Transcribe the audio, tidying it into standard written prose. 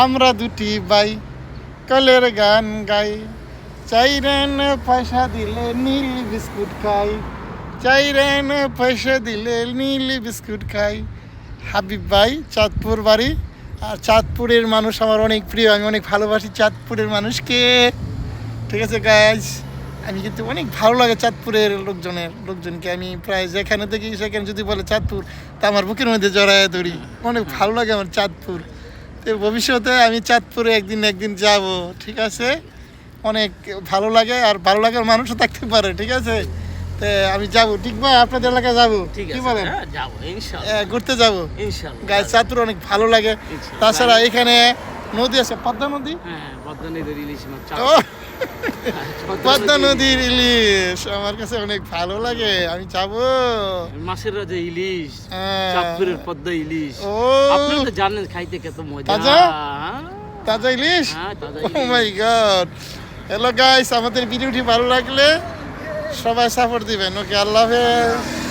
আমরা দুটি ভাই কলের গান গাই, চাইরেন পয়সা দিলে নীল বিস্কুট খাই, চাইরেন পয়সা দিলে নীল বিস্কুট খাই। হাবিব ভাই, চাঁদপুর বাড়ি। আর চাঁদপুরের মানুষ আমার অনেক প্রিয়, আমি অনেক ভালোবাসি চাঁদপুরের মানুষকে। ঠিক আছে গাইজ, আমি কিন্তু অনেক ভালো লাগে চাঁদপুরের লোকজনকে। আমি প্রায় যেখানে দেখি সেখানে যদি বলে চাঁদপুর, তা আমার বুকের মধ্যে জড়ায় ধরি। অনেক ভালো লাগে আমার চাঁদপুর। তো ভবিষ্যতে আমি চাঁদপুরে একদিন যাব। ঠিক আছে, অনেক ভালো লাগে, আর ভালো লাগার মানুষও থাকতে পারে। ঠিক আছে, তো আমি যাব। ঠিক ভাই, আপনাদের এলাকায় যাবো, কি বলেন? ঘুরতে যাবো গাইজ। চাঁদপুর অনেক ভালো লাগে। তাছাড়া এখানে নদী আছে, পদ্মা নদী। পদ্মা নদীর ইলিশ আমার কাছে অনেক ভালো লাগে, আমি যাবো। মাছের রাজা ইলিশ, হ্যাঁ। চাঁদপুরের পদ্মা ইলিশ। ও, আপনি তো জানেন খাইতে কত মজা। তাজা? তাজা ইলিশ। হ্যাঁ, তাজা ও ইলিশ। মাই গড। হ্যালো গাইস, আমাদের ভিডিওটি ভালো লাগলে সবাই সাপোর্ট দিবেন। ওকে, আল্লাহ হাফেজ।